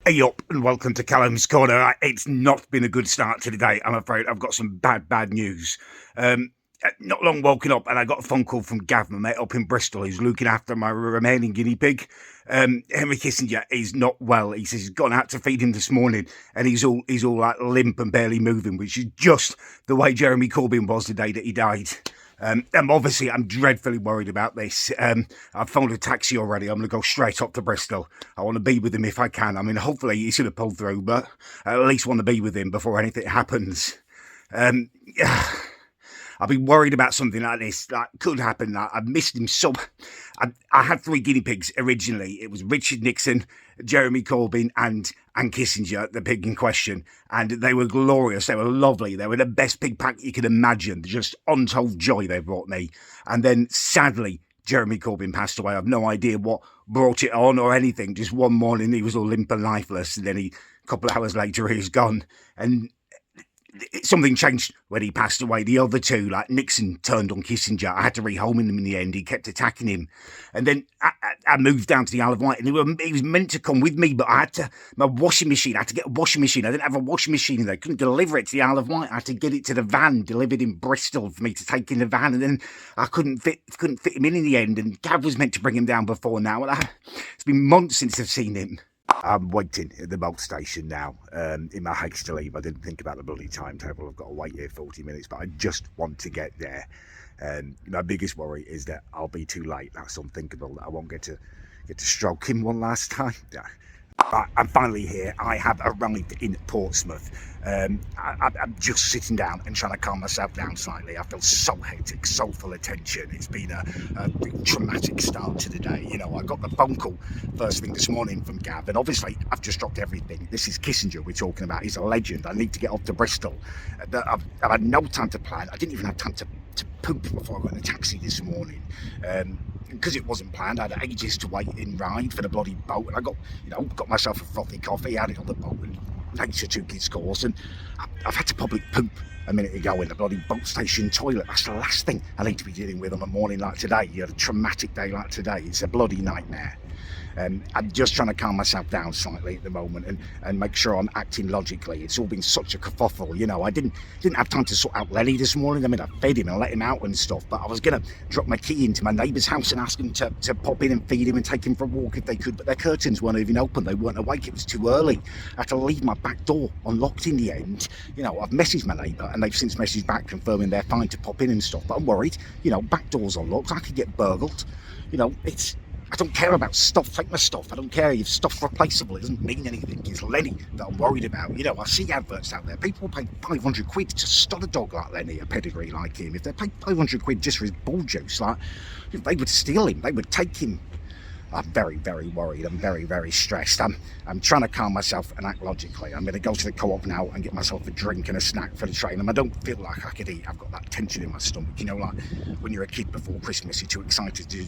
Hey up and welcome to Callum's Corner. It's not been a good start to the day, I'm afraid. I've got some bad news. Not long woken up and I got a phone call from Gav, my mate up in Bristol, who's looking after my remaining guinea pig. Henry Kissinger is not well. He says he's gone out to feed him this morning and he's all like limp and barely moving, which is just the way Jeremy Corbyn was the day that he died. Obviously, I'm dreadfully worried about this. I've phoned a taxi already. I'm going to go straight up to Bristol. I want to be with him if I can. I mean, hopefully he's going to pull through, but I at least want to be with him before anything happens. I've been worried about something like this that could happen. I missed him so. I had 3 guinea pigs originally. It was Richard Nixon, Jeremy Corbyn, and Kissinger, the pig in question. And they were glorious. They were lovely. They were the best pig pack you could imagine. Just untold joy they brought me. And then sadly, Jeremy Corbyn passed away. I've no idea what brought it on or anything. Just one morning he was all limp and lifeless. And then a couple of hours later, he was gone. And something changed when he passed away. The other 2, like Nixon, turned on Kissinger. I had to rehome him in the end. He kept attacking him. And then I moved down to the Isle of Wight, and he was meant to come with me, but I had to, my washing machine, I had to get a washing machine. I didn't have a washing machine, and they couldn't deliver it to the Isle of Wight. I had to get it to the van, delivered in Bristol for me to take in the van, and then I couldn't fit him in the end, and Gav was meant to bring him down before now, and it's been months since I've seen him. I'm waiting at the boat station now, in my haste to leave. I didn't think about the bloody timetable. I've got to wait here 40 minutes, but I just want to get there. My biggest worry is that I'll be too late. That's unthinkable, that I won't get to stroke him one last time. I'm finally here. I have arrived in Portsmouth. I'm just sitting down and trying to calm myself down slightly. I feel so hectic, so full of tension. It's been a big traumatic start to the day. You know, I got the phone call first thing this morning from Gav, and obviously I've just dropped everything. This is Kissinger we're talking about. He's a legend. I need to get off to Bristol. I've had no time to plan. I didn't even have time to poop before I got in a taxi this morning. Because it wasn't planned, I had ages to wait in ride for the bloody boat, and I got myself a frothy coffee, had it on the boat, and nature took its course, and I've had to public poop a minute ago in the bloody boat station toilet. That's the last thing I need to be dealing with on a morning like today. You had a traumatic day like today. It's a bloody nightmare. I'm just trying to calm myself down slightly at the moment and make sure I'm acting logically. It's all been such a kerfuffle, you know. I didn't have time to sort out Lenny this morning. I mean, I fed him and let him out and stuff, but I was going to drop my key into my neighbour's house and ask them to pop in and feed him and take him for a walk if they could, but their curtains weren't even open. They weren't awake. It was too early. I had to leave my back door unlocked in the end. You know, I've messaged my neighbour and they've since messaged back confirming they're fine to pop in and stuff, but I'm worried. You know, back door's unlocked. I could get burgled. You know, I don't care about stuff. Take my stuff. I don't care if stuff's replaceable. It doesn't mean anything. It's Lenny that I'm worried about. You know, I see adverts out there. People will pay 500 quid to stud a dog like Lenny, a pedigree like him. If they paid 500 quid just for his ball juice, like, if they would steal him, they would take him. I'm very worried. I'm very stressed. I'm trying to calm myself and act logically. I'm going to go to the co-op now and get myself a drink and a snack for the train. And I don't feel like I could eat. I've got that tension in my stomach. You know, like when you're a kid before Christmas, you're too excited to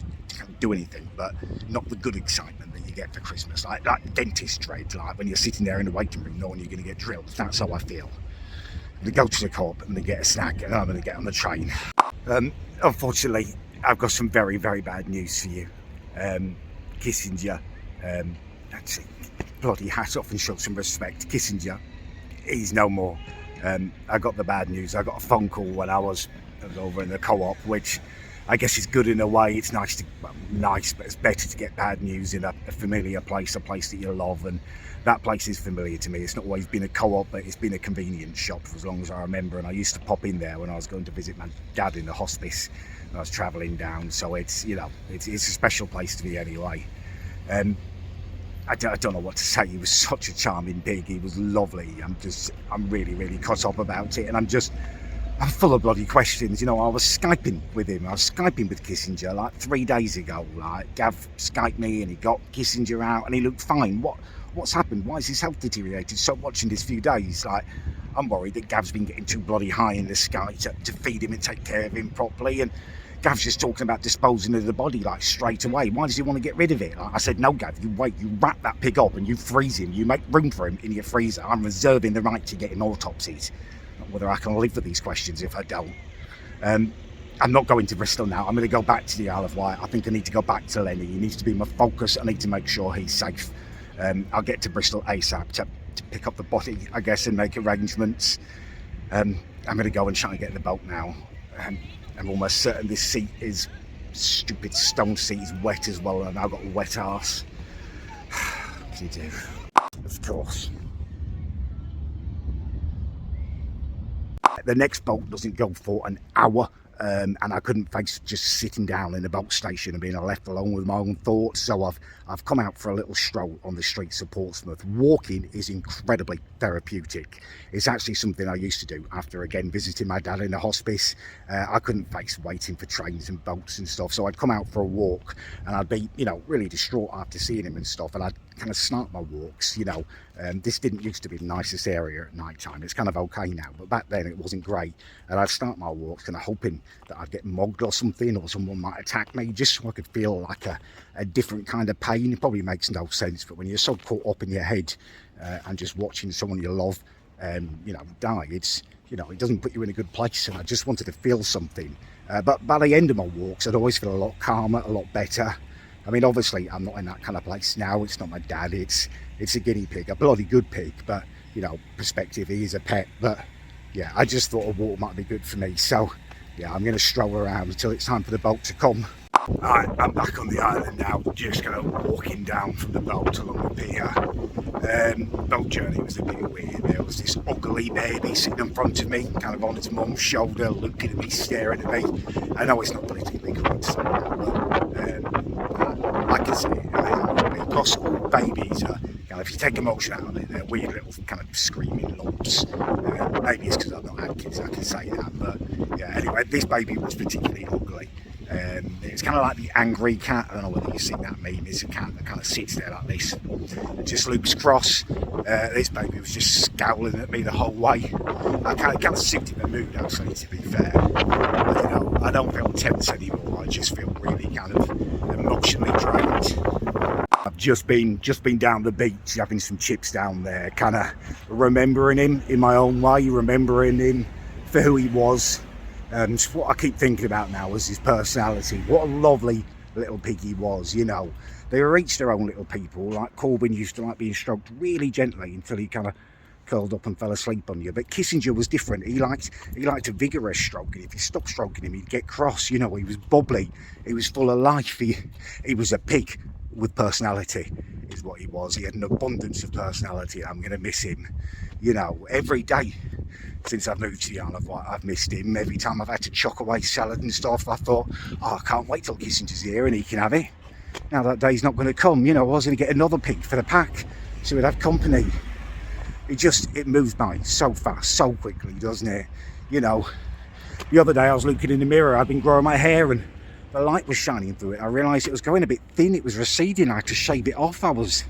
do anything, but not the good excitement that you get for Christmas. Like dentist dread, like when you're sitting there in the waiting room knowing you're going to get drilled. That's how I feel. I'm going to go to the co-op and get a snack, and I'm going to get on the train. Unfortunately, I've got some very bad news for you. Kissinger, that's it. Bloody hat off and show some respect. Kissinger, he's no more. I got the bad news. I got a phone call when I was over in the co-op, which I guess is good in a way. It's nice, but it's better to get bad news in a familiar place, a place that you love, and that place is familiar to me. It's not always been a co-op, but it's been a convenience shop for as long as I remember, and I used to pop in there when I was going to visit my dad in the hospice. I was travelling down, so it's, you know, it's a special place to me anyway. I don't know what to say. He was such a charming pig. He was lovely. I'm really cut up about it, and I'm full of bloody questions. You know, I was Skyping with him. I was Skyping with Kissinger like 3 days ago. Like, Gav Skyped me and he got Kissinger out and he looked fine. What's happened? Why has his health deteriorated so much in these few days? Like, I'm worried that Gav's been getting too bloody high in the sky to feed him and take care of him properly, and Gav's just talking about disposing of the body like straight away. Why does he want to get rid of it? Like, I said, no, Gav, you wait, you wrap that pig up and you freeze him. You make room for him in your freezer. I'm reserving the right to get him autopsied. Not whether I can live with these questions if I don't. I'm not going to Bristol now. I'm going to go back to the Isle of Wight. I think I need to go back to Lenny. He needs to be my focus. I need to make sure he's safe. I'll get to Bristol ASAP to pick up the body, I guess, and make arrangements. I'm going to go and try and get in the boat now. I'm almost certain this seat is stupid stone seat is wet as well, and I've got a wet arse. What can you do? Of course. The next boat doesn't go for an hour, and I couldn't face just sitting down in the boat station and being left alone with my own thoughts. So I've come out for a little stroll on the streets of Portsmouth. Walking is incredibly therapeutic. It's actually something I used to do after, again, visiting my dad in the hospice. I couldn't face waiting for trains and boats and stuff, so I'd come out for a walk, and I'd be, really distraught after seeing him and stuff, and I'd kind of start my walks, this didn't used to be the nicest area at night time. It's kind of okay now, but back then it wasn't great. And I'd start my walks kind of hoping that I'd get mugged or something, or someone might attack me, just so I could feel like a different kind of pain. It probably makes no sense, but when you're so caught up in your head and just watching someone you love die, it doesn't put you in a good place. And I just wanted to feel something, but by the end of my walks I'd always feel a lot calmer, a lot better. I mean, obviously I'm not in that kind of place now. It's not my dad, it's a guinea pig, a bloody good pig, but perspective, he is a pet. But yeah, I just thought a walk might be good for me, so yeah, I'm going to stroll around until it's time for the boat to come. Alright, I'm back on the island now, just kind of walking down from the boat along the pier. Boat journey was a bit weird. There was this ugly baby sitting in front of me, kind of on his mum's shoulder, looking at me, staring at me. I know it's not politically correct to say that, but like I say, because all babies are, if you take emotion out of it, they're weird little kind of screaming lumps. Maybe it's because I've not had kids, I can say that, but yeah, anyway, this baby was particularly ugly. It's kind of like the angry cat. I don't know whether you've seen that meme. It's a cat that kind of sits there like this, it just looks cross. This baby was just scowling at me the whole way. I kind of suited the mood, actually, to be fair. But, I don't feel tense anymore. I just feel really kind of emotionally drained. I've just been down the beach, having some chips down there, kind of remembering him in my own way, remembering him for who he was. What I keep thinking about now is his personality. What a lovely little pig he was, They were each their own little people. Like Corbyn used to like being stroked really gently until he kind of curled up and fell asleep on you. But Kissinger was different. He liked a vigorous stroking. If you stopped stroking him, he'd get cross. He was bubbly. He was full of life. He was a pig with personality, is what he was. He had an abundance of personality. I'm going to miss him. Every day since I've moved to the Isle of Wight, I've missed him. Every time I've had to chuck away salad and stuff, I thought, I can't wait till Kissinger's here and he can have it. Now that day's not going to come. I was going to get another pig for the pack, so we'd have company. It moves by so fast, so quickly, doesn't it? The other day I was looking in the mirror, I'd been growing my hair and the light was shining through it. I realised it was going a bit thin, it was receding, I had to shave it off. I was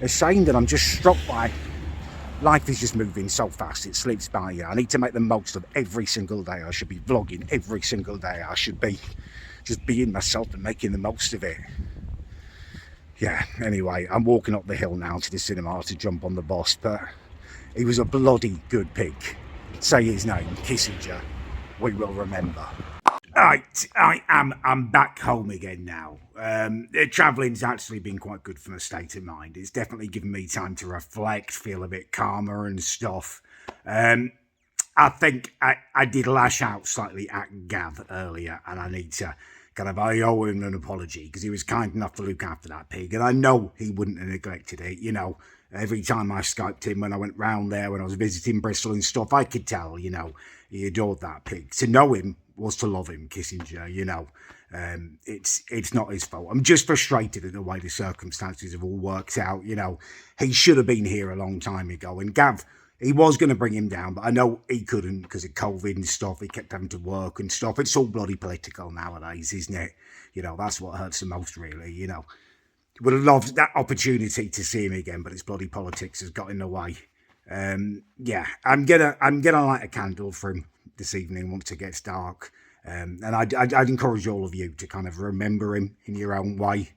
saying that I'm just struck by life is just moving so fast, it slips by you. I need to make the most of every single day. I should be vlogging every single day. I should be just being myself and making the most of it. Yeah, anyway, I'm walking up the hill now to the cinema to jump on the bus, but he was a bloody good pig. Say his name, Kissinger. We will remember. Right, I'm back home again now. Travelling's actually been quite good for my state of mind. It's definitely given me time to reflect, feel a bit calmer and stuff. I think I did lash out slightly at Gav earlier, and I need to I owe him an apology, because he was kind enough to look after that pig, and I know he wouldn't have neglected it. Every time I Skyped him when I went round there, when I was visiting Bristol and stuff, I could tell, he adored that pig. To know him was to love him, Kissinger, it's not his fault. I'm just frustrated at the way the circumstances have all worked out. He should have been here a long time ago, and Gav, he was going to bring him down, but I know he couldn't because of COVID and stuff. He kept having to work and stuff. It's all bloody political nowadays, isn't it? That's what hurts the most, really. Would have loved that opportunity to see him again, but it's bloody politics has got in the way. Yeah, I'm gonna light a candle for him this evening once it gets dark. And I'd encourage all of you to kind of remember him in your own way.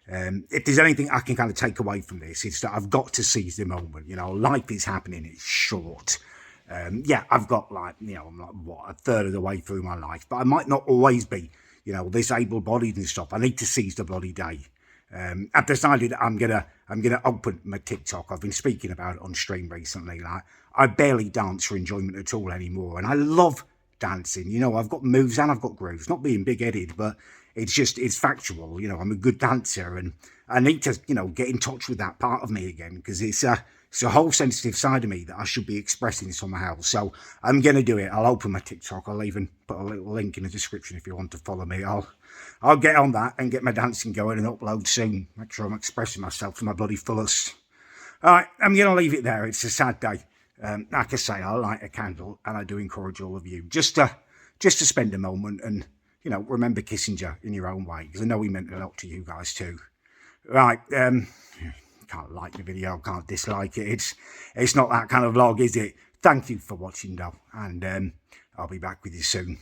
If there's anything I can kind of take away from this, it's that I've got to seize the moment. Life is happening, it's short. Yeah, I've got I'm a third of the way through my life, but I might not always be, this able-bodied and stuff. I need to seize the bloody day. I've decided I'm gonna open my TikTok. I've been speaking about it on stream recently. Like, I barely dance for enjoyment at all anymore, and I love dancing. You know, I've got moves and I've got grooves. Not being big-headed, but it's factual. You know, I'm a good dancer, and I need to, you know, get in touch with that part of me again, because it's a whole sensitive side of me that I should be expressing somehow. So I'm gonna do it. I'll open my TikTok. I'll even put a little link in the description if you want to follow me. I'll get on that and get my dancing going and upload soon. Make sure I'm expressing myself to my bloody fullest. All right, I'm going to leave it there. It's a sad day. Like I say, I light a candle, and I do encourage all of you just to spend a moment and, you know, remember Kissinger in your own way, because I know he meant a lot to you guys too. Right, can't like the video, can't dislike it. It's not that kind of vlog, is it? Thank you for watching though, and I'll be back with you soon.